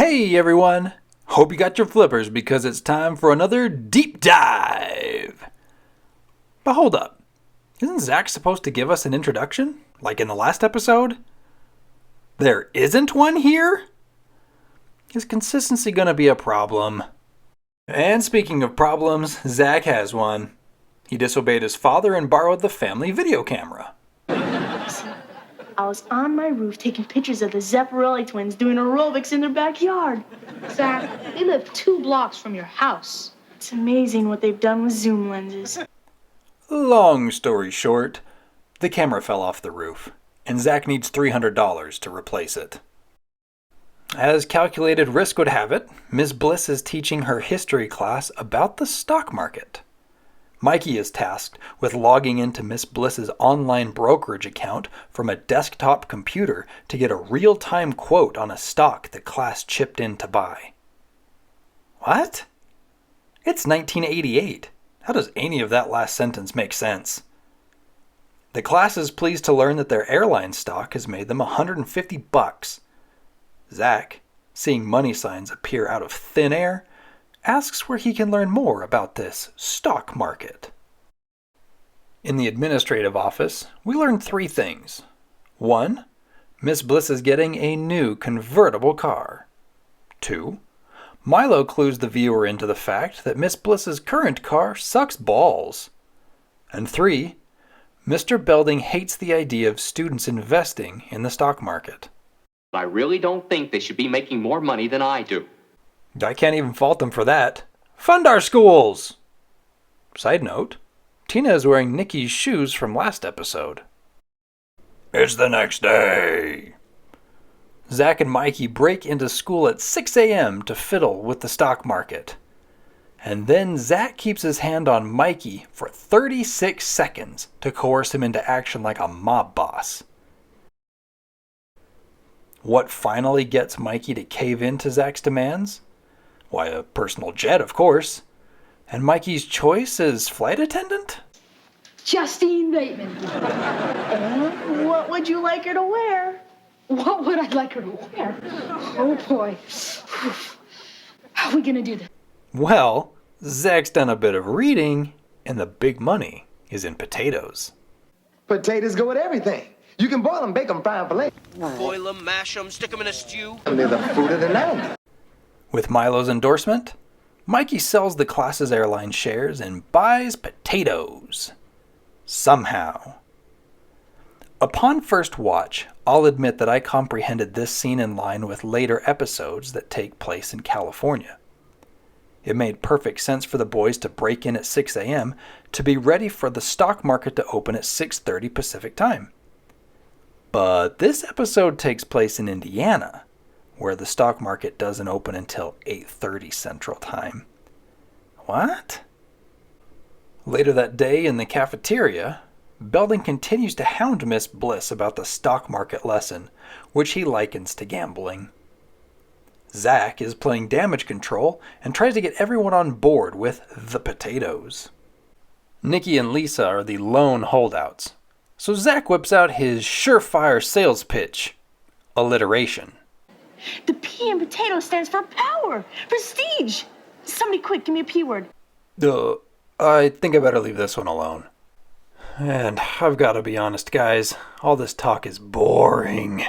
Hey everyone! Hope you got your flippers because it's time for another deep dive! But hold up, isn't Zack supposed to give us an introduction? Like in the last episode? There isn't one here? Is consistency gonna be a problem? And speaking of problems, Zack has one. He disobeyed his father and borrowed the family video camera. I was on my roof taking pictures of the Zack twins doing aerobics in their backyard. Zack, they live 2 blocks from your house. It's amazing what they've done with zoom lenses. Long story short, the camera fell off the roof, and Zack needs $300 to replace it. As calculated risk would have it, Miss Bliss is teaching her history class about the stock market. Mikey is tasked with logging into Miss Bliss's online brokerage account from a desktop computer to get a real-time quote on a stock the class chipped in to buy. What? It's 1988. How does any of that last sentence make sense? The class is pleased to learn that their airline stock has made them $150. Zack, seeing money signs appear out of thin air, asks where he can learn more about this stock market. In the administrative office, we learn 3 things. 1. Miss Bliss is getting a new convertible car. 2. Milo clues the viewer into the fact that Miss Bliss's current car sucks balls. And 3. Mr. Belding hates the idea of students investing in the stock market. I really don't think they should be making more money than I do. I can't even fault them for that. Fund our schools! Side note, Tina is wearing Nikki's shoes from last episode. It's the next day. Zack and Mikey break into school at 6 a.m. to fiddle with the stock market. And then Zack keeps his hand on Mikey for 36 seconds to coerce him into action like a mob boss. What finally gets Mikey to cave in to Zack's demands? Why, a personal jet, of course. And Mikey's choice is flight attendant? Justine Bateman. And what would you like her to wear? What would I like her to wear? Oh, boy. How are we going to do this? Well, Zack's done a bit of reading, and the big money is in potatoes. Potatoes go with everything. You can boil them, bake them, fry them, fillet. Boil them, mash them, stick them in a stew. They're the food of the 90s. With Milo's endorsement, Mikey sells the class's airline shares and buys potatoes. Somehow. Upon first watch, I'll admit that I comprehended this scene in line with later episodes that take place in California. It made perfect sense for the boys to break in at 6 a.m. to be ready for the stock market to open at 6:30 Pacific time. But this episode takes place in Indiana, where the stock market doesn't open until 8:30 Central Time. What? Later that day in the cafeteria, Belding continues to hound Miss Bliss about the stock market lesson, which he likens to gambling. Zack is playing damage control and tries to get everyone on board with the potatoes. Nikki and Lisa are the lone holdouts, so Zack whips out his surefire sales pitch, alliteration. The P in potato stands for power, prestige. Somebody quick, give me a P word. I think I better leave this one alone. And I've got to be honest, guys, all this talk is boring.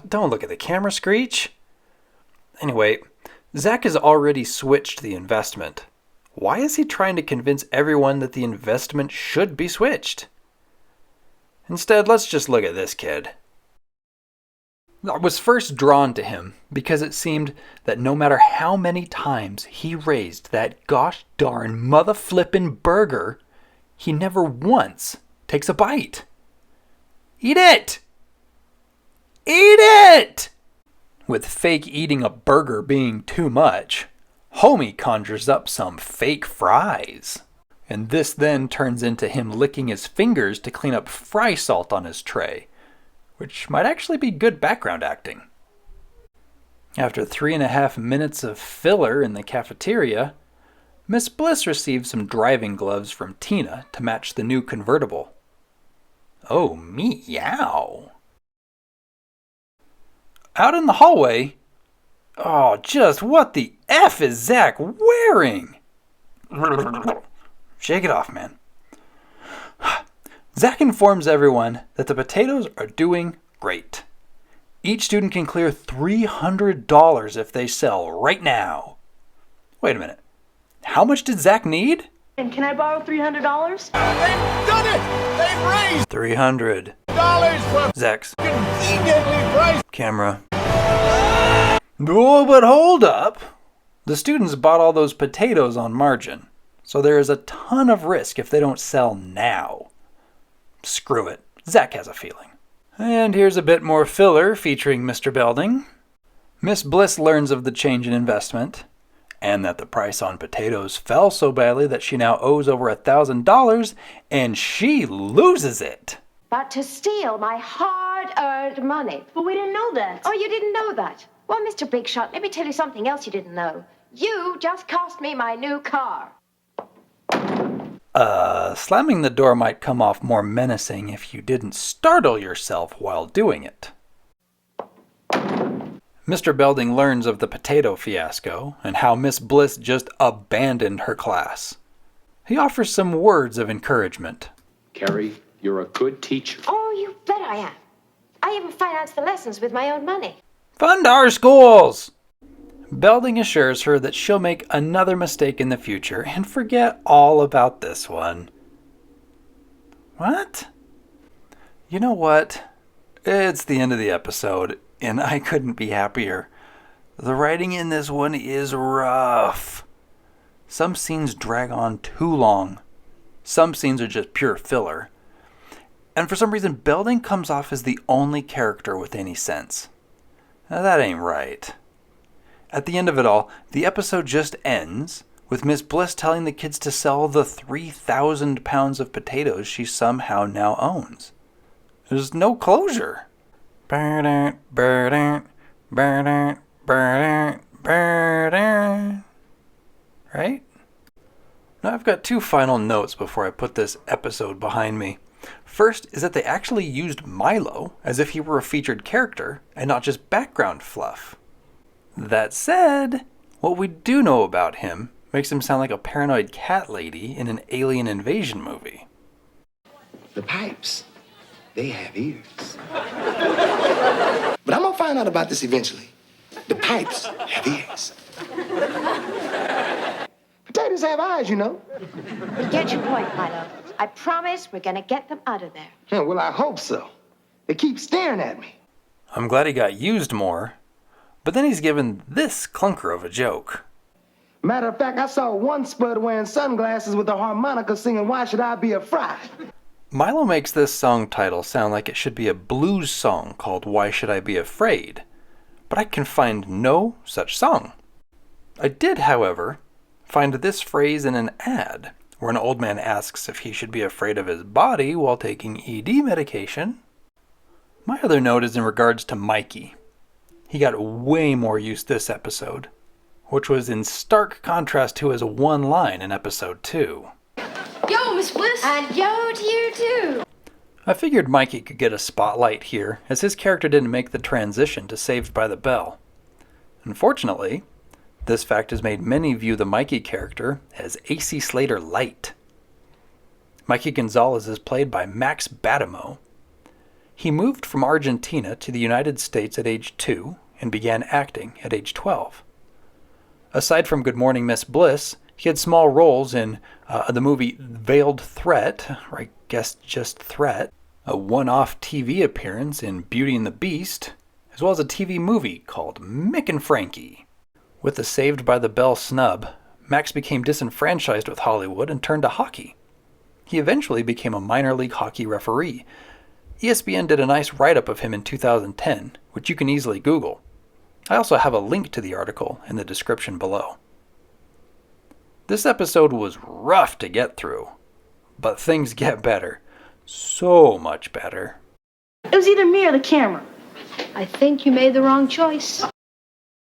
Don't look at the camera, Screech. Anyway, Zack has already switched the investment. Why is he trying to convince everyone that the investment should be switched? Instead, let's just look at this kid. I was first drawn to him because it seemed that no matter how many times he raised that gosh darn mother flippin' burger, he never once takes a bite. Eat it! Eat it! With fake eating a burger being too much, Homie conjures up some fake fries. And this then turns into him licking his fingers to clean up fry salt on his tray, which might actually be good background acting. After 3.5 minutes of filler in the cafeteria, Miss Bliss receives some driving gloves from Tina to match the new convertible. Oh, meow. Out in the hallway, Oh, just what the F is Zack wearing? Shake it off, man. Zack informs everyone that the potatoes are doing great. Each student can clear $300 if they sell right now. Wait a minute. How much did Zack need? And can I borrow $300? They've done it! They've raised $300. for Zack's conveniently priced. camera. Oh, but hold up. The students bought all those potatoes on margin, so there is a ton of risk if they don't sell now. Screw it. Zack has a feeling. And here's a bit more filler featuring Mr. Belding. Miss Bliss learns of the change in investment, and that the price on potatoes fell so badly that she now owes over $1,000, and she loses it. But to steal my hard-earned money. But we didn't know that. Oh, you didn't know that? Well, Mr. Big Shot, let me tell you something else you didn't know. You just cost me my new car. Slamming the door might come off more menacing if you didn't startle yourself while doing it. Mr. Belding learns of the potato fiasco and how Miss Bliss just abandoned her class. He offers some words of encouragement. Carrie, you're a good teacher. Oh, you bet I am. I even financed the lessons with my own money. Fund our schools! Belding assures her that she'll make another mistake in the future and forget all about this one. What? You know what? It's the end of the episode, and I couldn't be happier. The writing in this one is rough. Some scenes drag on too long. Some scenes are just pure filler. And for some reason, Belding comes off as the only character with any sense. Now, that ain't right. At the end of it all, the episode just ends with Miss Bliss telling the kids to sell the 3,000 pounds of potatoes she somehow now owns. There's no closure. Right? Now I've got two final notes before I put this episode behind me. First is that they actually used Milo as if he were a featured character and not just background fluff. That said, what we do know about him makes him sound like a paranoid cat lady in an alien invasion movie. The pipes, they have ears. But I'm gonna find out about this eventually. The pipes have ears. Potatoes have eyes, you know. You get your point, Milo. I promise we're gonna get them out of there. Yeah, well, I hope so. They keep staring at me. I'm glad he got used more, but then he's given this clunker of a joke. Matter of fact, I saw one spud wearing sunglasses with a harmonica singing Why Should I Be Afraid? Milo makes this song title sound like it should be a blues song called Why Should I Be Afraid, but I can find no such song. I did, however, find this phrase in an ad where an old man asks if he should be afraid of his body while taking ED medication. My other note is in regards to Mikey. He got way more use this episode, which was in stark contrast to his one line in episode 2. Yo, Miss Bliss! And yo to you too. I figured Mikey could get a spotlight here, as his character didn't make the transition to Saved by the Bell. Unfortunately, this fact has made many view the Mikey character as AC Slater-lite. Mikey Gonzalez is played by Max Battimo. He moved from Argentina to the United States at age 2 and began acting at age 12. Aside from Good Morning Miss Bliss, he had small roles in the movie Veiled Threat, or I guess just Threat, a one-off TV appearance in Beauty and the Beast, as well as a TV movie called Mick and Frankie. With the Saved by the Bell snub, Max became disenfranchised with Hollywood and turned to hockey. He eventually became a minor league hockey referee. ESPN did a nice write-up of him in 2010, which you can easily Google. I also have a link to the article in the description below. This episode was rough to get through, but things get better. So much better. It was either me or the camera. I think you made the wrong choice.